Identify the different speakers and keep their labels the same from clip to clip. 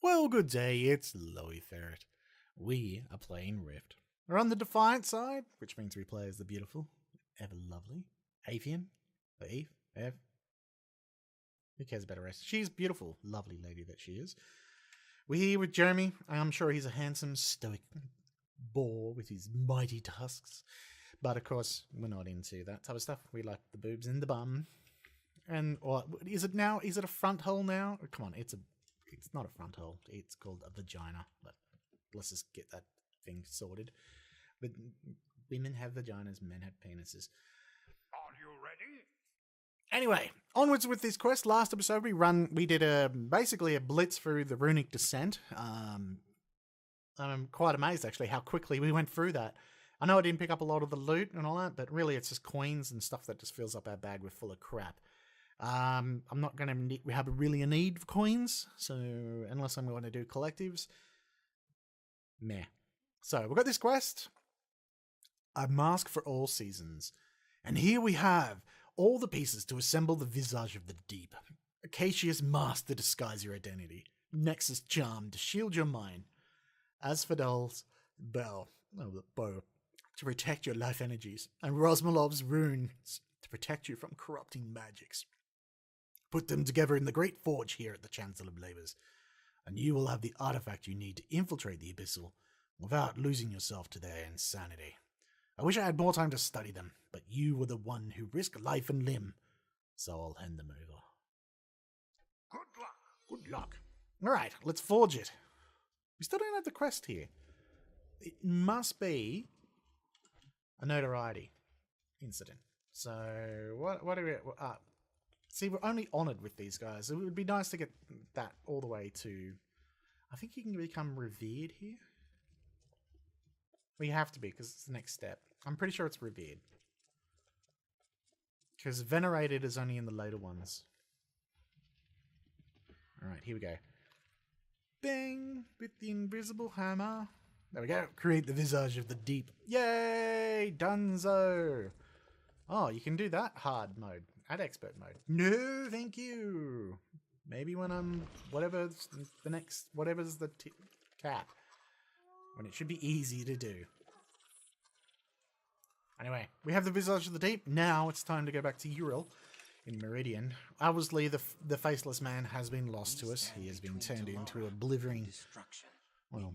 Speaker 1: Well, good day, it's Loey Ferret. We are playing Rift. We're on the Defiant side, which means we play as the beautiful, ever lovely Avian. Or Eve? Ev? Who cares about her rest? She's beautiful, lovely lady that she is. We're here with Jeremy. I'm sure he's a handsome, stoic boar with his mighty tusks. But of course, we're not into that type of stuff. We like the boobs and the bum. And or is it now? Is it a front hole now? Come on, it's not a front hole. It's called a vagina. But let's just get that thing sorted. But women have vaginas, men have penises.
Speaker 2: Are you ready?
Speaker 1: Anyway, onwards with this quest. Last episode we did basically a blitz through the runic descent. I'm quite amazed actually how quickly we went through that. I know I didn't pick up a lot of the loot and all that, but really it's just coins and stuff that just fills up our bag with full of crap. I'm not going to we have really a need for coins, so unless I'm going to do collectives, meh. So we've got this quest, a mask for all seasons, and here we have all the pieces to assemble the visage of the deep. Acacia's mask to disguise your identity, Nexus charm to shield your mind, Asphodel's bow to protect your life energies, and Rosmalov's runes to protect you from corrupting magics. Put them together in the great forge here at the Chancellor of Labours, and you will have the artifact you need to infiltrate the Abyssal without losing yourself to their insanity. I wish I had more time to study them, but you were the one who risked life and limb, so I'll hand them over.
Speaker 2: Good luck.
Speaker 1: Good luck. Alright, let's forge it. We still don't have the quest here. It must be a notoriety incident. So, what do we... see, we're only honoured with these guys. It would be nice to get that all the way to... I think you can become revered here. We have to be, because it's the next step. I'm pretty sure it's revered. Because venerated is only in the later ones. Alright, here we go. Bang! With the invisible hammer. There we go. Create the visage of the deep. Yay! Dunzo! Oh, you can do that hard mode. Add expert mode. No, thank you. Maybe when I'm... whatever's the next... whatever's the cap. When it should be easy to do. Anyway, we have the visage of the deep. Now it's time to go back to Uriel in Meridian. Obviously, the faceless man has been lost to us. He has been turned into a blithering... well,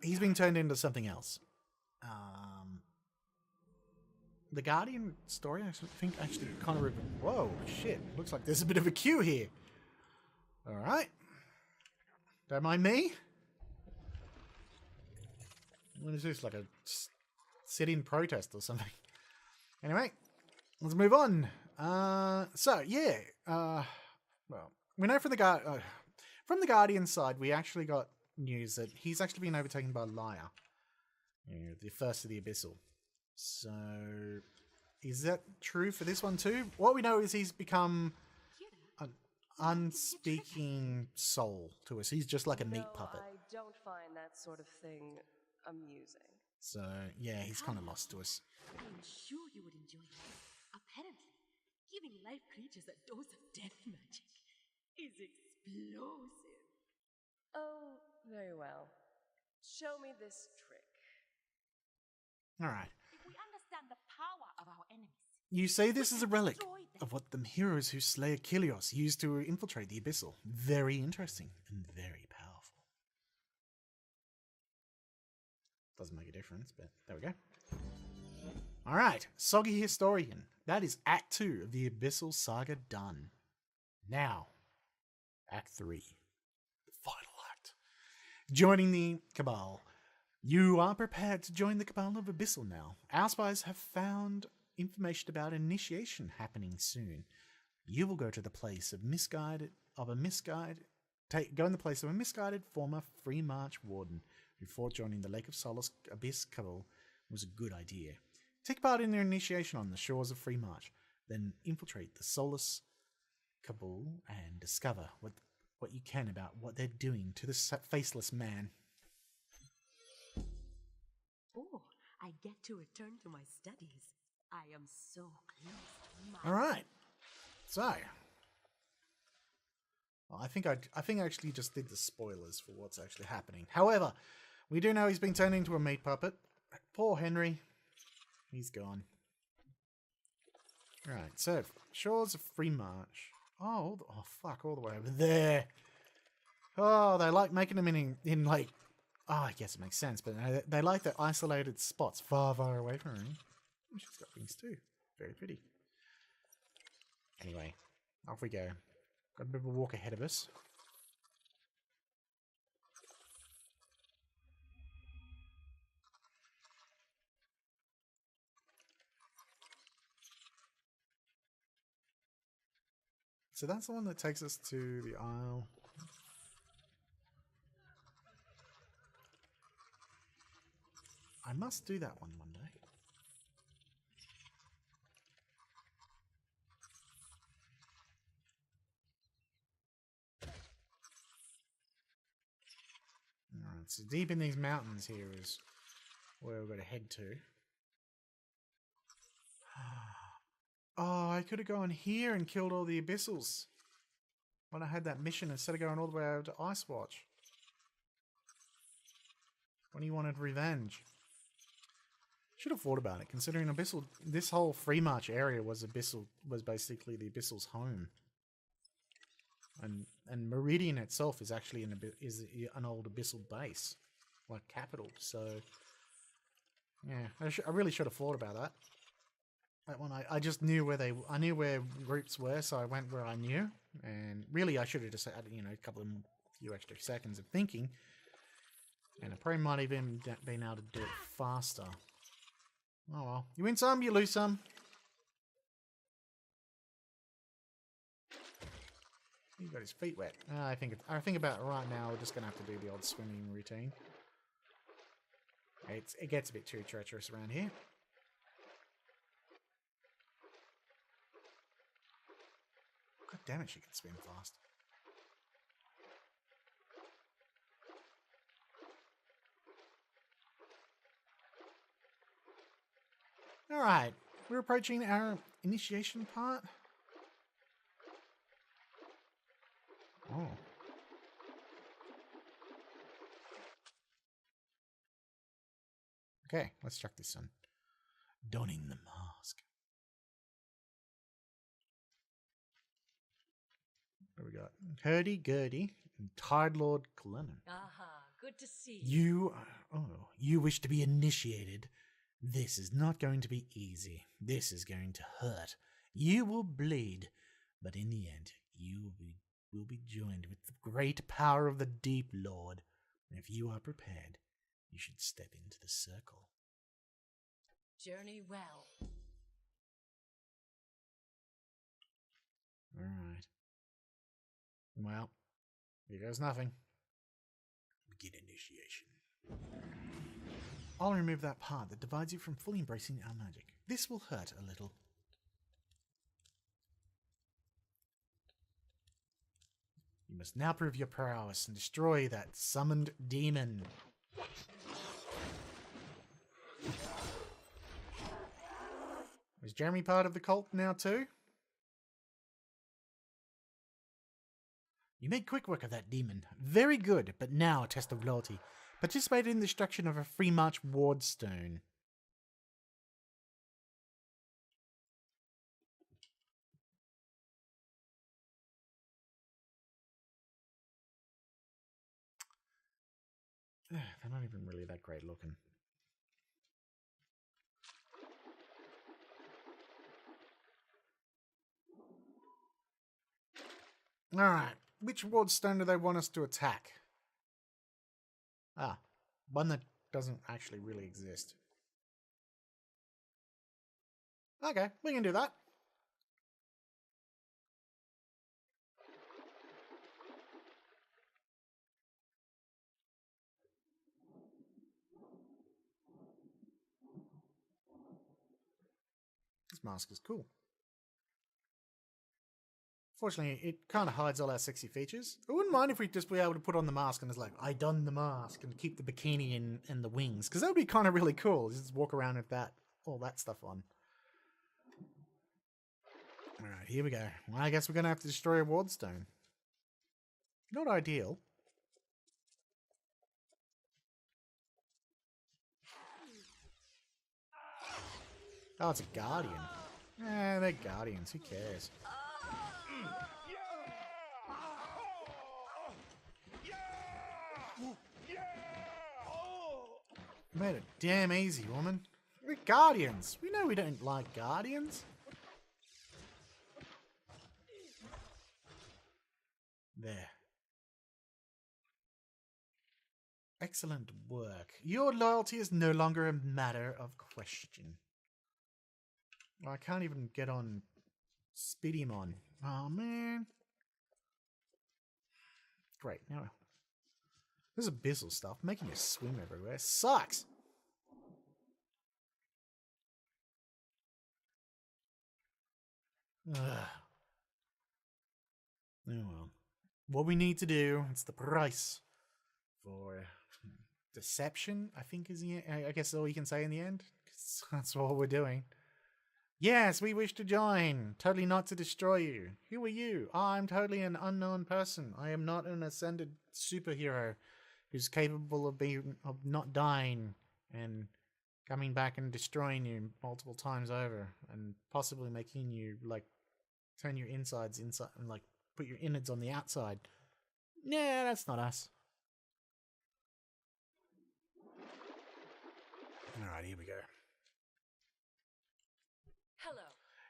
Speaker 1: he's been turned into something else. The Guardian story, I think, actually kind of... whoa, shit. Looks like there's a bit of a queue here. Alright. Don't mind me. What is this, like a sit-in protest or something? Anyway, let's move on. Well, we know from the Guardian side, we actually got news that he's actually been overtaken by Lyre, the first of the Abyssal. So, is that true for this one too? What we know is he's become an unspeaking soul to us. He's just like a meat puppet.
Speaker 3: I don't find that sort of thing amusing.
Speaker 1: So, yeah, he's kind of lost to us.
Speaker 4: I'm sure you would enjoy it. Apparently, giving live creatures a dose of death magic is explosive.
Speaker 3: Oh, very well. Show me this trick.
Speaker 1: Alright.
Speaker 4: If we understand the power of our enemies,
Speaker 1: You say this is a relic of what the heroes who slay Achilleos used to infiltrate the Abyssal. Very interesting and very powerful. Doesn't make a difference, but there we go. Alright, Soggy Historian. That is Act 2 of the Abyssal Saga done. Now, Act 3. The final act. Joining the Cabal. You are prepared to join the Cabal of Abyssal now. Our spies have found information about initiation happening soon. You will go to the place of go in the place of a misguided former Free March warden who thought joining the Lake of Solace Abyss Cabal was a good idea. Take part in their initiation on the shores of Free March, then infiltrate the Solace Cabal and discover what you can about what they're doing to the faceless man.
Speaker 4: oh, I get to return to my studies. I am so close to my...
Speaker 1: Alright. So, Well, I think I actually just did the spoilers for what's actually happening. However, we do know he's been turned into a meat puppet. Poor Henry. He's gone. Right, so Shores of Free March. Oh, fuck, all the way over there. Oh, they like making them in like... Oh, I guess it makes sense, but they like the isolated spots far, far away from him. Oh, she's got wings too. Very pretty. Anyway, off we go. Got a bit of a walk ahead of us. So that's the one that takes us to the Isle. I must do that one day. Alright, so deep in these mountains here is where we've got to head to. Oh, I could have gone here and killed all the Abyssals when I had that mission instead of going all the way over to Icewatch. When he wanted revenge. Should have thought about it, considering Abyssal. This whole Free March area was basically the Abyssal's home, and Meridian itself is actually an old Abyssal base, like capital. So yeah, I really should have thought about that. That one, I just knew where I knew where groups were, so I went where I knew, and really I should have just had a few extra seconds of thinking, and I probably might have even been able to do it faster. Oh well. You win some, you lose some. He got his feet wet. I think about it right now, we're just going to have to do the old swimming routine. It gets a bit too treacherous around here. God damn it, she can swim fast. Alright, we're approaching our initiation part. Oh. Okay, let's check this on. Donning the mask. What do we got? Hurdy-gurdy and Tide Lord Glennon.
Speaker 4: Aha, good to see you.
Speaker 1: You wish to be initiated. This is not going to be easy. This is going to hurt. You will bleed, but in the end, you will be joined with the great power of the Deep Lord. If you are prepared, you should step into the circle.
Speaker 4: Journey well.
Speaker 1: Alright. Well, here goes nothing. Begin initiation. I'll remove that part that divides you from fully embracing our magic. This will hurt a little. You must now prove your prowess and destroy that summoned demon. Is Jeremy part of the cult now too? You made quick work of that demon. Very good, but now a test of loyalty. Participated in the destruction of a Free March ward stone. They're not even really that great looking. Alright, which ward stone do they want us to attack? Ah, one that doesn't actually really exist. Okay, we can do that. This mask is cool. Fortunately, it kind of hides all our sexy features. I wouldn't mind if we'd just be able to put on the mask and it's like, I done the mask, and keep the bikini and the wings. Because that would be kind of really cool. Just walk around with all that stuff on. Alright, here we go. Well, I guess we're going to have to destroy a ward stone. Not ideal. Oh, it's a guardian. Eh, they're guardians. Who cares? Made it damn easy, woman. We're guardians. We know we don't like guardians. There. Excellent work. Your loyalty is no longer a matter of question. I can't even get on Speedymon. Oh, man. Great. Now, this abyssal stuff making you swim everywhere sucks. Ugh. Oh well. What we need to do, it's the price for deception, I think is I guess all you can say in the end. 'Cause that's what we're doing. Yes, we wish to join. Totally not to destroy you. Who are you? I'm totally an unknown person. I am not an ascended superhero who's capable of not dying and coming back and destroying you multiple times over and possibly making you like turn your insides inside and like put your innards on the outside. Nah, that's not us. Alright, here we go.
Speaker 3: Hello.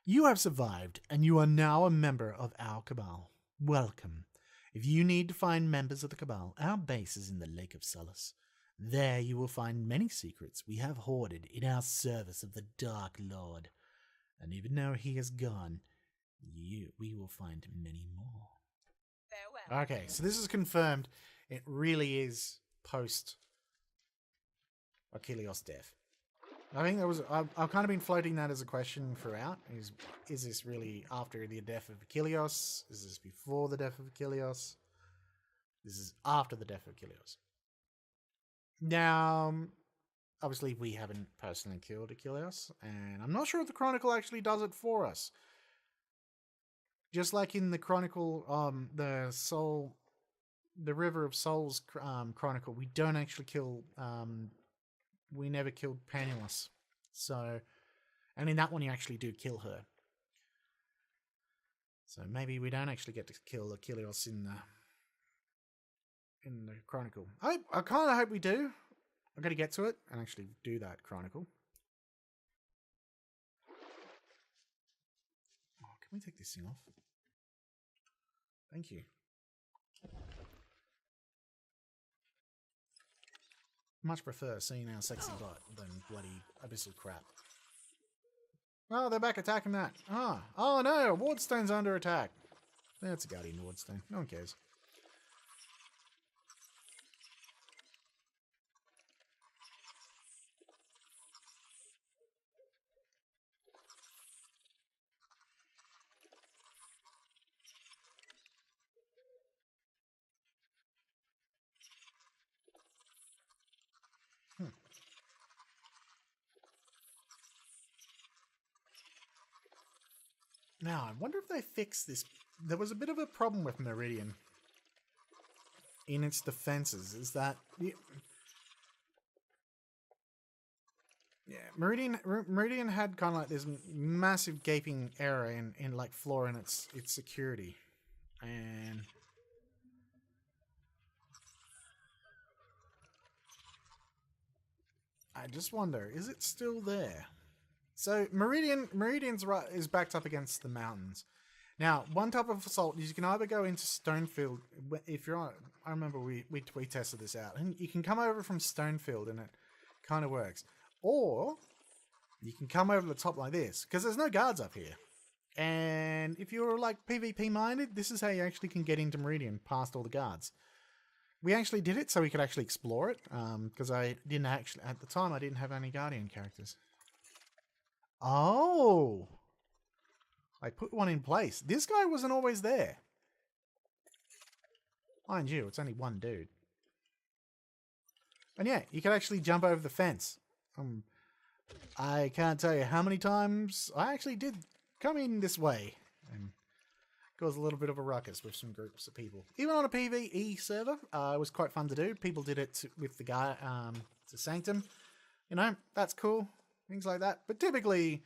Speaker 1: You have survived, and you are now a member of our Cabal. Welcome. If you need to find members of the Cabal, our base is in the Lake of Solace. There you will find many secrets we have hoarded in our service of the Dark Lord. And even though he is gone, we will find many more.
Speaker 3: Farewell.
Speaker 1: Okay, so this is confirmed. It really is post Achilleos' death. I think there was. I've kind of been floating that as a question throughout. Is this really after the death of Achilleos? Is this before the death of Achilleos? This is after the death of Achilleos. Now, obviously, we haven't personally killed Achilleos, and I'm not sure if the Chronicle actually does it for us. Just like in the Chronicle, the River of Souls Chronicle, we don't actually kill. We never killed Panulus, so, and in that one you actually do kill her. So maybe we don't actually get to kill Achilleos in the Chronicle. I kind of hope we do. I'm going to get to it and actually do that Chronicle. Oh, can we take this thing off? Thank you. Much prefer seeing our sexy butt than bloody abyssal crap. Oh, they're back attacking that. Oh no, Wardstone's under attack. That's a Guardian Wardstone. No one cares. Now, I wonder if they fixed this. There was a bit of a problem with Meridian in its defenses. Is that... Yeah, Meridian had kind of like this massive gaping error in like flaw in its security. And... I just wonder, is it still there? So Meridian's right is backed up against the mountains. Now, one type of assault is you can either go into Stonefield if you're on. I remember we tested this out, and you can come over from Stonefield, and it kind of works. Or you can come over the top like this because there's no guards up here. And if you're like PvP minded, this is how you actually can get into Meridian past all the guards. We actually did it so we could actually explore it because I didn't actually at the time I didn't have any Guardian characters. Oh, I put one in place. This guy wasn't always there. Mind you, it's only one dude. And yeah, you can actually jump over the fence. I can't tell you how many times I actually did come in this way. And cause a little bit of a ruckus with some groups of people. Even on a PvE server, it was quite fun to do. People did it with the guy to Sanctum. You know, that's cool. Things like that. But typically,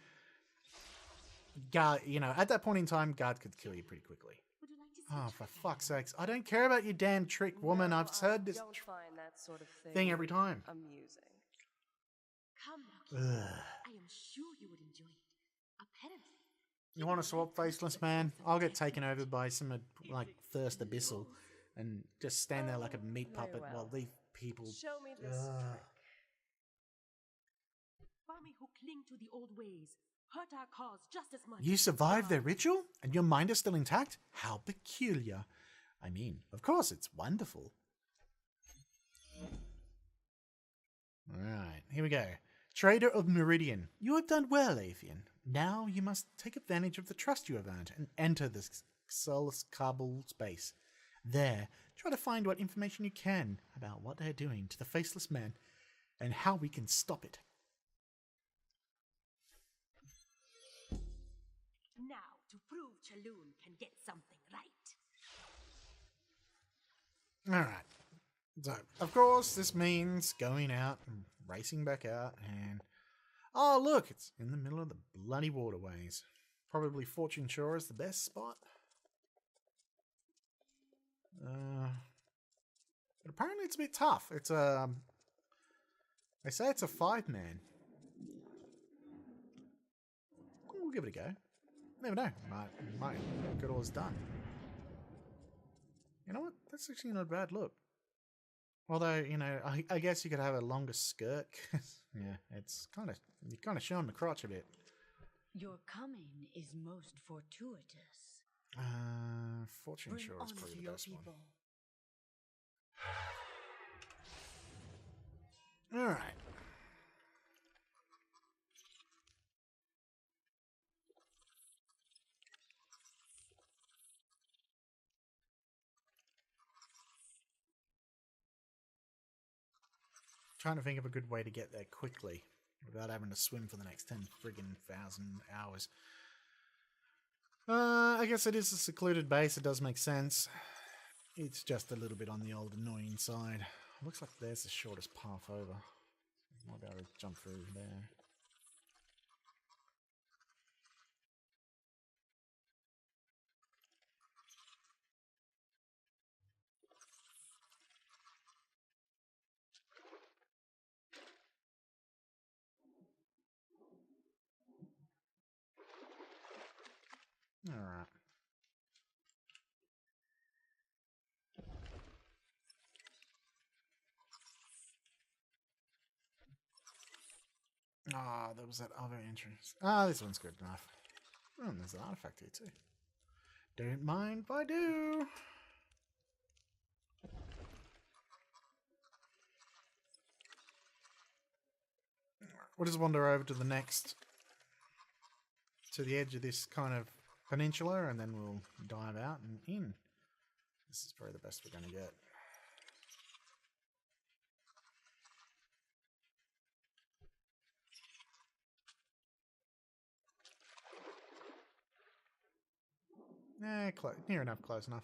Speaker 1: guard, you know, at that point in time, guard could kill you pretty quickly.
Speaker 4: Would you like to see
Speaker 1: Oh,
Speaker 4: each
Speaker 1: for
Speaker 4: other?
Speaker 1: fuck's sakes. I don't care about your damn trick, woman.
Speaker 3: No,
Speaker 1: I've heard this
Speaker 3: don't find that sort of
Speaker 1: thing every time.
Speaker 3: amusing.
Speaker 4: Come now, kid.
Speaker 1: Ugh.
Speaker 4: I am sure you would enjoy it. Apparently.
Speaker 1: You want to swap Faceless Man? I'll get taken over by some, like, Thirst Abyssal and just stand there like a meat
Speaker 3: Very
Speaker 1: puppet
Speaker 3: well.
Speaker 1: while these people...
Speaker 3: Show me this
Speaker 1: Ugh.
Speaker 3: trick.
Speaker 4: Barmy who cling to the old ways hurt our cause just as much.
Speaker 1: You survived their ritual? And your mind is still intact? How peculiar. I mean, of course, it's wonderful. Alright, here we go. Trader of Meridian. You have done well, Avian. Now you must take advantage of the trust you have earned and enter the Solus Kabul space. There, try to find what information you can about what they're doing to the Faceless Man and how we can stop it.
Speaker 4: Now, to prove Chaloon can get something right.
Speaker 1: Alright. So, of course, this means going out and racing back out and... Oh, look! It's in the middle of the bloody waterways. Probably Fortune Shore is the best spot. But apparently it's a bit tough. It's a... They say it's a 5-man. We'll give it a go. Never know. Might get all this done. You know what? That's actually not a bad look. Although, you know, I guess you could have a longer skirt. Yeah, it's you're kind of showing the crotch a bit.
Speaker 5: Your coming is most fortuitous.
Speaker 1: Fortune
Speaker 5: Bring
Speaker 1: Shore is
Speaker 5: honor
Speaker 1: probably
Speaker 5: to
Speaker 1: the
Speaker 5: your
Speaker 1: best one.
Speaker 5: people.
Speaker 1: Alright. Trying to think of a good way to get there quickly without having to swim for the next 10 friggin' thousand hours. I guess it is a secluded base. It does make sense. It's just a little bit on the old annoying side. Looks like there's the shortest path over. Might be able to jump through there. Alright. Ah, there was that other entrance. Ah, this one's good enough. Oh, and there's an artifact here too. Don't mind if I do. We'll just wander over to the next, to the edge of this kind of peninsula, and then we'll dive out and in. This is probably the best we're going to get. Near enough, close enough.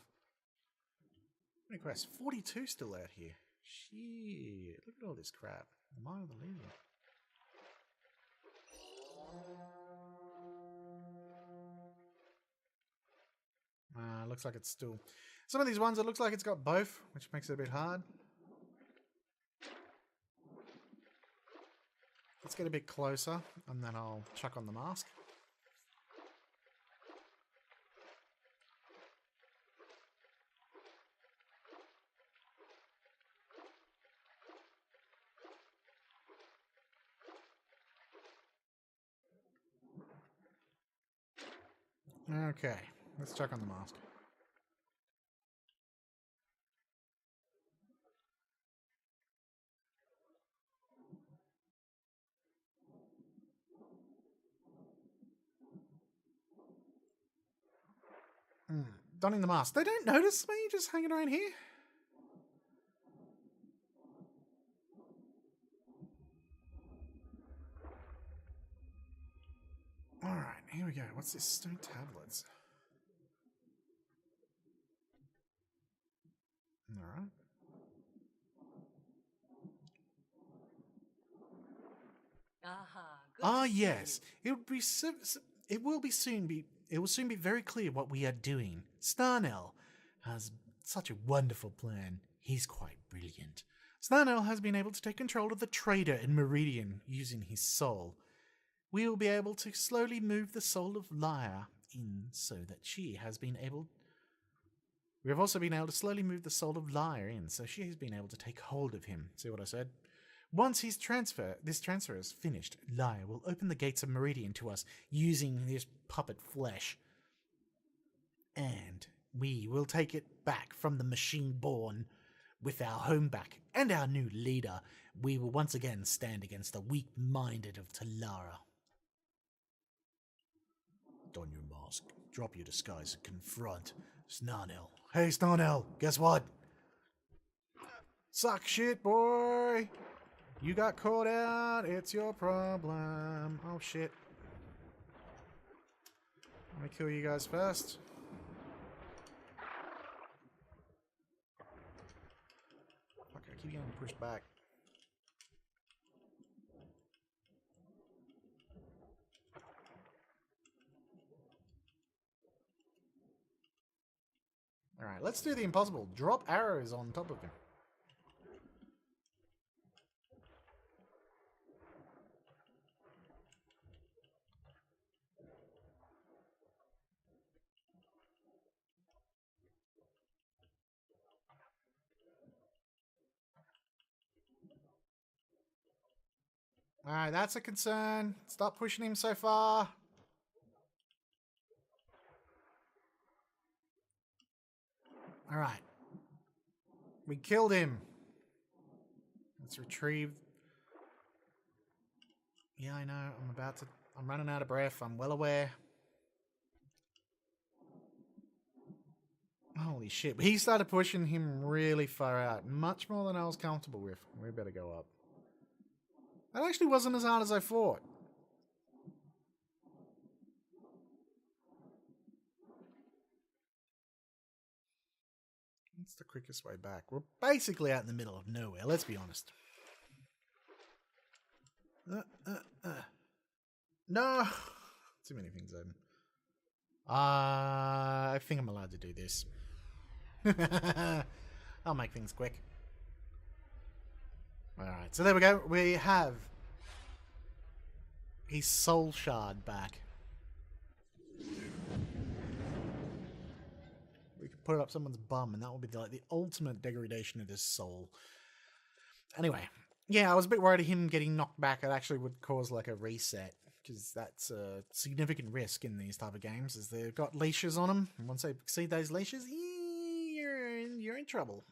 Speaker 1: Any quests? 42 still out here. Shit, look at all this crap. Am I the leader? Looks like it's still... Some of these ones, it looks like it's got both, which makes it a bit hard. Let's get a bit closer, and then I'll chuck on the mask. Okay, let's check on the mask. Donning the mask. They don't notice me just hanging around here? Alright, here we go. What's this? Stone tablets.
Speaker 3: Good
Speaker 1: Ah,
Speaker 3: to see
Speaker 1: yes.
Speaker 3: you.
Speaker 1: It will soon be very clear what we are doing. Snarnell has such a wonderful plan. He's quite brilliant. Snarnell has been able to take control of the trader in Meridian using his soul. We will be able to slowly move the soul of Lyra in so that she has been able... We have also been able to slowly move the soul of Lyra in so she has been able to take hold of him. See what I said? Once this transfer is finished, Lyra will open the gates of Meridian to us using this puppet flesh. And we will take it back from the machine born. With our home back and our new leader, we will once again stand against the weak-minded of Talara. Don your mask, drop your disguise and confront Snarnell. Hey Snarnell, guess what? Suck shit, boy! You got caught out, it's your problem. Oh shit. Let me kill you guys first. Fuck, I keep getting pushed back. Alright, let's do the impossible. Drop arrows on top of him. Alright, that's a concern. Stop pushing him so far. Alright. We killed him. Let's retrieve... Yeah, I know. I'm running out of breath. I'm well aware. Holy shit. He started pushing him really far out. Much more than I was comfortable with. We better go up. That actually wasn't as hard as I thought. What's the quickest way back? We're basically out in the middle of nowhere, let's be honest. No! Too many things open. I think I'm allowed to do this. I'll make things quick. Alright, so there we go. We have his soul shard back. We could put it up someone's bum and that would be like the ultimate degradation of his soul. Anyway, yeah, I was a bit worried of him getting knocked back. It actually would cause like a reset, because that's a significant risk in these type of games, as they've got leashes on them, and once they exceed those leashes, you're in trouble.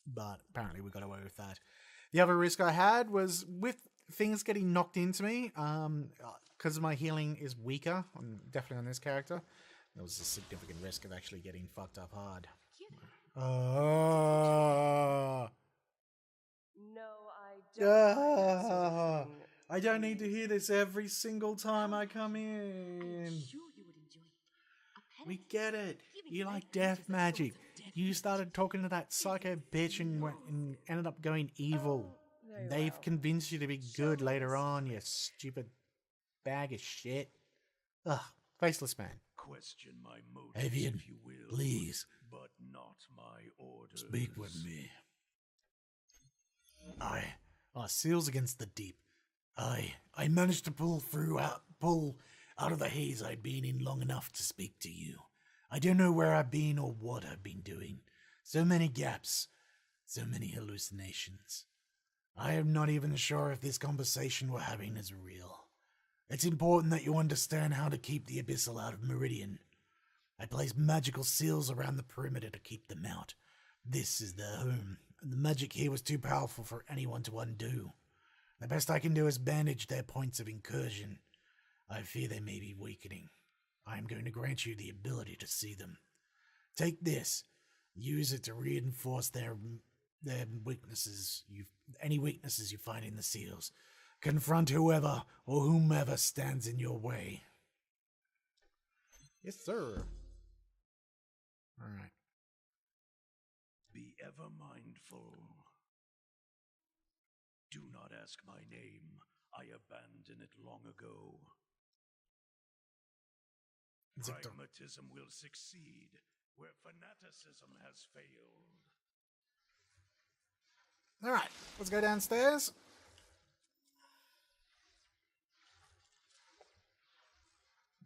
Speaker 1: But apparently we got away with that. The other risk I had was with things getting knocked into me, because my healing is weaker, definitely on this character. There was a significant risk of actually getting fucked up hard.
Speaker 3: No, I don't mind that sort of thing.
Speaker 1: I don't need to hear this every single time I come in.
Speaker 4: I'm sure you would enjoy it.
Speaker 1: We get it. You like death magic. You started talking to that psycho bitch and ended up going evil.
Speaker 3: Very
Speaker 1: They've
Speaker 3: well.
Speaker 1: convinced you to be good later on, you stupid bag of shit. Ugh, faceless man.
Speaker 2: Question my motives,
Speaker 1: Avian,
Speaker 2: if you will,
Speaker 1: please.
Speaker 2: but not my orders.
Speaker 1: Speak with me. Seals against the deep. I managed to pull out of the haze I'd been in long enough to speak to you. I don't know where I've been or what I've been doing. So many gaps, so many hallucinations. I am not even sure if this conversation we're having is real. It's important that you understand how to keep the Abyssal out of Meridian. I placed magical seals around the perimeter to keep them out. This is their home, and the magic here was too powerful for anyone to undo. The best I can do is bandage their points of incursion. I fear they may be weakening. I am going to grant you the ability to see them. Take this. Use it to reinforce their weaknesses. Any weaknesses you find in the seals. Confront whoever or whomever stands in your way. Yes, sir. All right.
Speaker 2: Be ever mindful. Do not ask my name. I abandoned it long ago.
Speaker 1: Zip door.
Speaker 2: Pragmatism will succeed where fanaticism has failed.
Speaker 1: All right, let's go downstairs.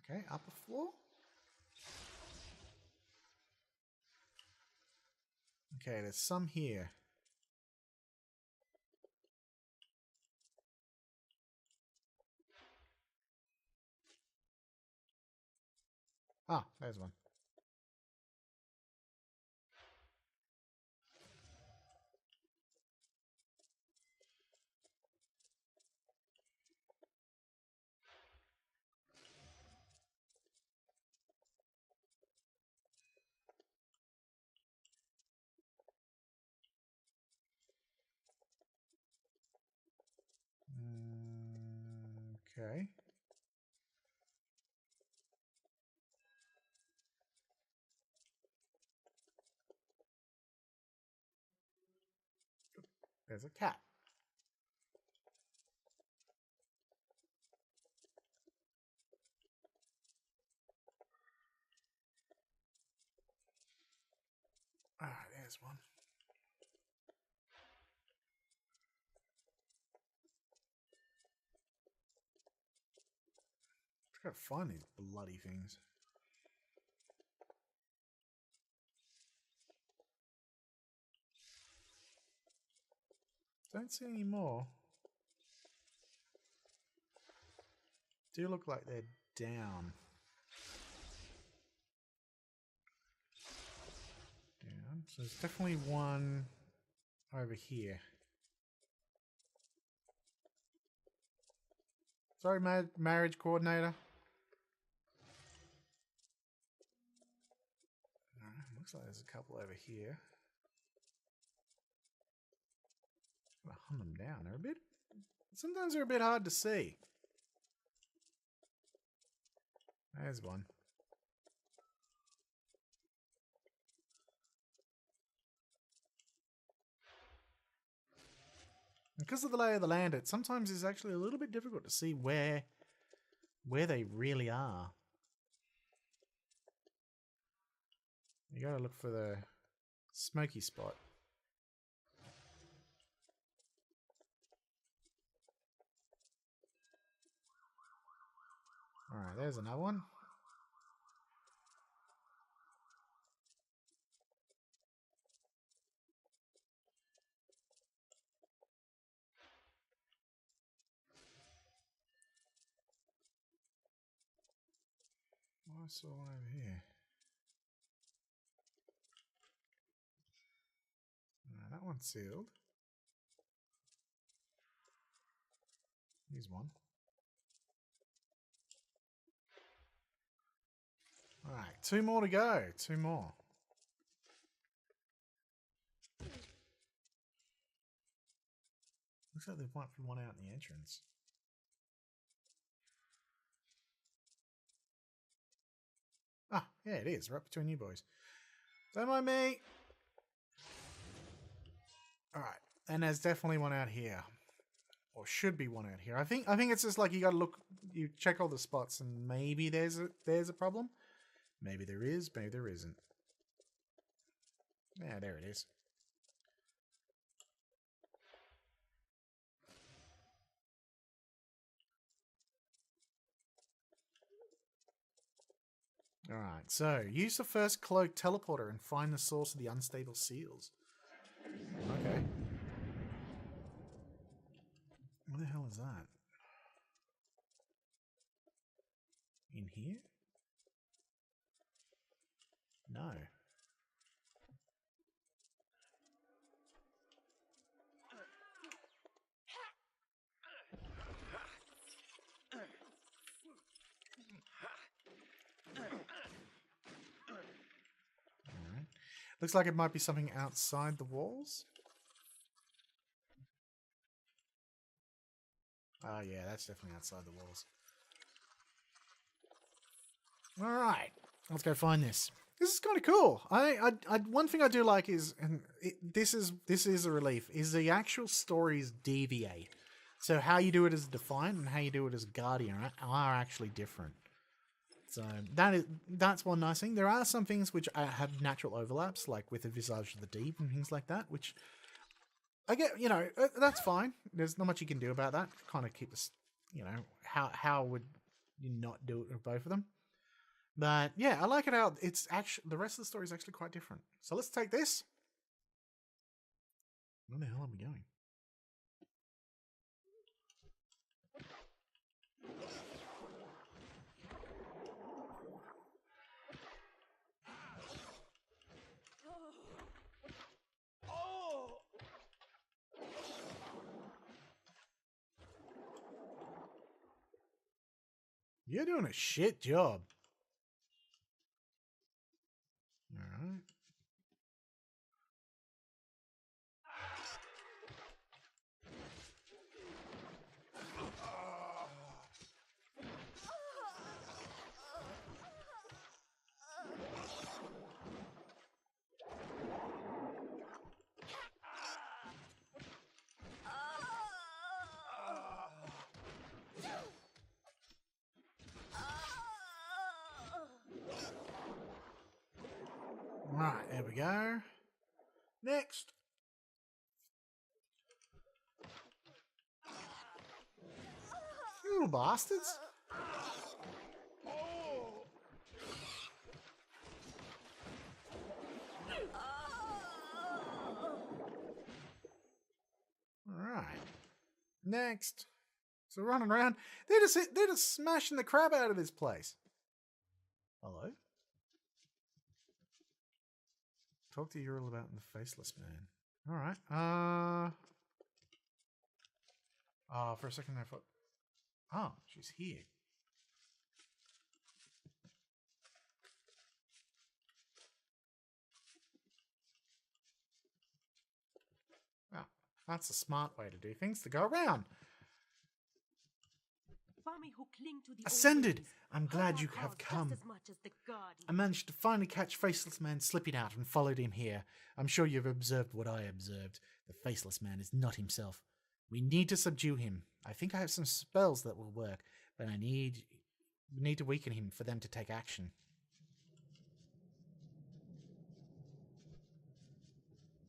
Speaker 1: Okay, upper floor. Okay, there's some here. Ah, there's one. Okay. There's a cat. Ah, there's one. I gotta find these bloody things. Don't see any more. Do look like they're down. Down. So there's definitely one over here. Sorry, marriage coordinator. Looks like there's a couple over here. I'm gonna hunt them down. They're a bit. Sometimes they're a bit hard to see. There's one. Because of the lay of the land, it sometimes is actually a little bit difficult to see where they really are. You gotta look for the smoky spot. Alright, there's another one. I saw one over here. That one's sealed. Here's one. Alright, 2 more to go. 2 more. Looks like they've wiped one out in the entrance. Ah, yeah, it is. Right between you boys. Don't mind me. Alright, and there's definitely one out here. Or should be one out here. I think it's just like you gotta look, you check all the spots and maybe there's a problem. Maybe there is, maybe there isn't. Yeah, there it is. Alright, so use the first cloak teleporter and find the source of the unstable seals. Okay. What the hell is that? In here? No. Alright. Looks like it might be something outside the walls. Oh yeah, that's definitely outside the walls. Alright, let's go find this. This is kind of cool. One thing I do like is, and this is a relief, is the actual stories deviate. So how you do it as a Defiant and how you do it as a Guardian are actually different. So that's one nice thing. There are some things which have natural overlaps, like with the Visage of the Deep and things like that, which I get, you know, that's fine. There's not much you can do about that. Kind of keep us, you know, how would you not do it with both of them? But yeah, I like it how it's actually, the rest of the story is actually quite different. So let's take this. Where the hell are we going? You're doing a shit job. Alright. Right, there we go. Next. You little bastards. Right. Next. So running around. They're just smashing the crap out of this place. Hello? Talk to Ural about the Faceless Man. Alright. Oh, for a second I thought... Oh, she's here. Well, that's a smart way to do things, to go around. Ascended! I'm glad you have come. I managed to finally catch Faceless Man slipping out and followed him here. I'm sure you've observed what I observed. The Faceless Man is not himself. We need to subdue him. I think I have some spells that will work, but we need to weaken him for them to take action.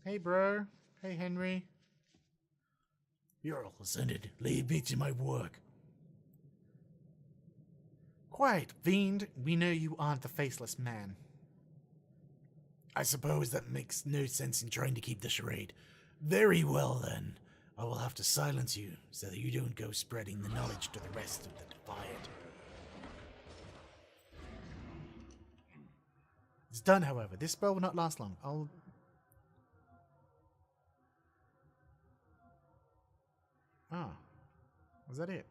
Speaker 1: Hey, bro. Hey, Henry.
Speaker 2: You're all ascended. Leave me to my work.
Speaker 1: Quiet, fiend. We know you aren't the Faceless Man.
Speaker 2: I suppose that makes no sense in trying to keep the charade. Very well, then. I will have to silence you so that you don't go spreading the knowledge to the rest of the Defiant.
Speaker 1: It's done, however. This spell will not last long. Ah. Was that it?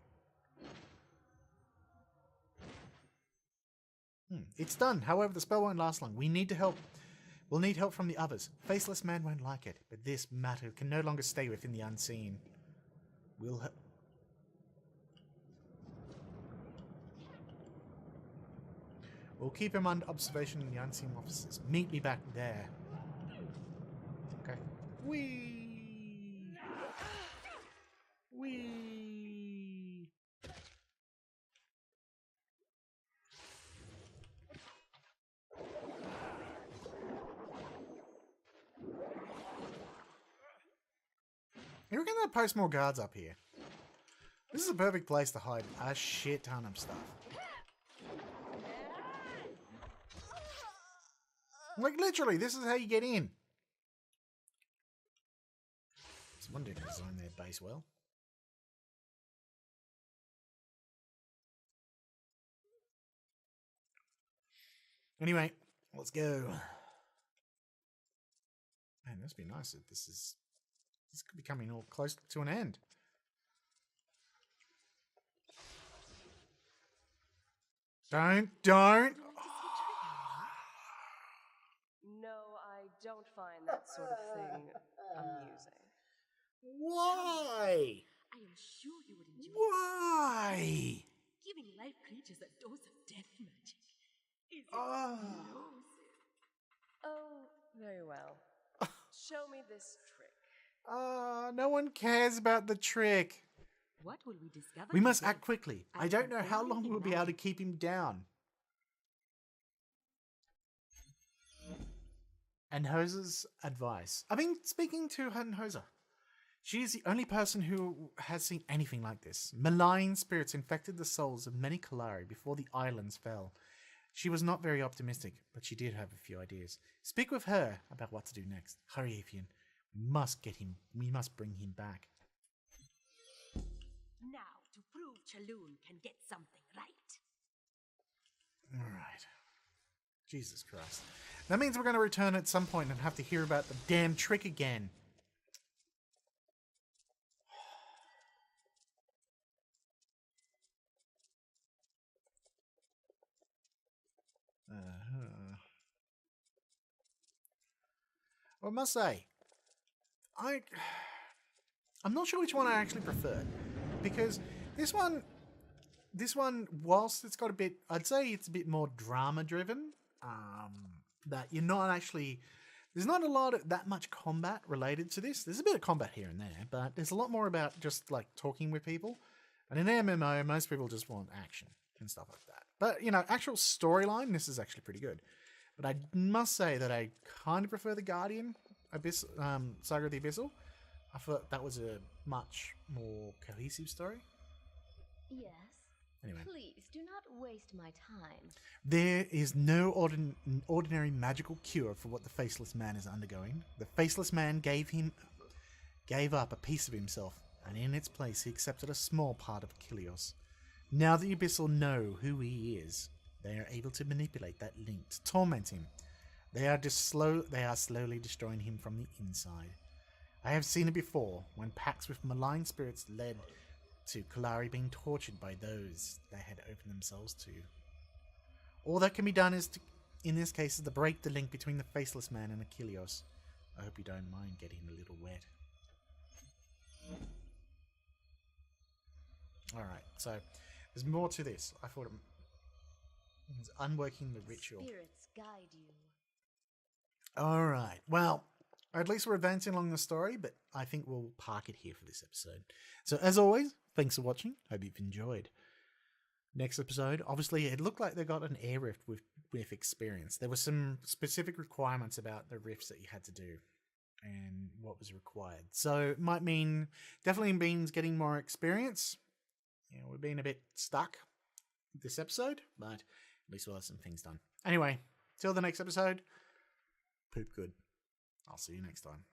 Speaker 1: It's done. However, the spell won't last long. We need to help. We'll need help from the others. Faceless Man won't like it, but this matter can no longer stay within the unseen. We'll keep him under observation in the unseen offices. Meet me back there. Okay. Whee! Whee! You reckon they'll post more guards up here? This is a perfect place to hide a shit ton of stuff. Like, literally, this is how you get in. Someone didn't design their base well. Anyway, let's go. Man, this would be nice if this could be coming all close to an end. Don't.
Speaker 3: No, I don't find that sort of thing amusing.
Speaker 1: Why?
Speaker 4: I am sure you would enjoy
Speaker 1: Why?
Speaker 4: giving life creatures a dose of death magic. Is explosive.
Speaker 3: Oh, very well. Show me this trick.
Speaker 1: No one cares about the trick.
Speaker 4: what will we discover?
Speaker 1: We must
Speaker 4: today?
Speaker 1: act quickly.
Speaker 4: I
Speaker 1: I don't
Speaker 4: can
Speaker 1: know how
Speaker 4: only
Speaker 1: long we'll be able to
Speaker 4: imagine.
Speaker 1: keep him down. And Hoser's advice. I've been speaking to Hoser. She is the only person who has seen anything like this. Malign spirits infected the souls of many Kalari before the islands fell. She was not very optimistic, but she did have a few ideas. Speak with her about what to do next. Hurry, Avian. We must bring him back.
Speaker 4: Now, to prove Chaloon can get something right.
Speaker 1: Alright. Jesus Christ. That means we're going to return at some point and have to hear about the damn trick again. I must say, I'm not sure which one I actually prefer, because this one, whilst it's got a bit, I'd say it's a bit more drama driven. That you're not actually, there's not that much combat related to this. There's a bit of combat here and there, but there's a lot more about just like talking with people. And in MMO, most people just want action and stuff like that. But actual storyline, this is actually pretty good. But I must say that I kind of prefer the Guardian Saga of the Abyssal. I thought that was a much more cohesive story.
Speaker 5: Yes.
Speaker 1: Anyway.
Speaker 5: Please do not waste my time.
Speaker 1: There is no ordinary magical cure for what the Faceless Man is undergoing. The Faceless Man gave up a piece of himself, and in its place he accepted a small part of Kilios. Now the Abyssal know who he is, they are able to manipulate that link to torment him. They are slowly destroying him from the inside. I have seen it before, when pacts with malign spirits led to Kalari being tortured by those they had opened themselves to. All that can be done in this case, is to break the link between the Faceless Man and Achilleos. I hope you don't mind getting a little wet. Alright, so there's more to this. I thought it was unworking the ritual.
Speaker 5: Spirits guide you.
Speaker 1: Alright, well, at least we're advancing along the story, but I think we'll park it here for this episode. So as always, thanks for watching. Hope you've enjoyed. Next episode, obviously it looked like they got an air rift with experience. There were some specific requirements about the rifts that you had to do and what was required. So it might definitely means getting more experience. We've been a bit stuck this episode, but at least we'll have some things done. Anyway, till the next episode, poop good. I'll see you next time.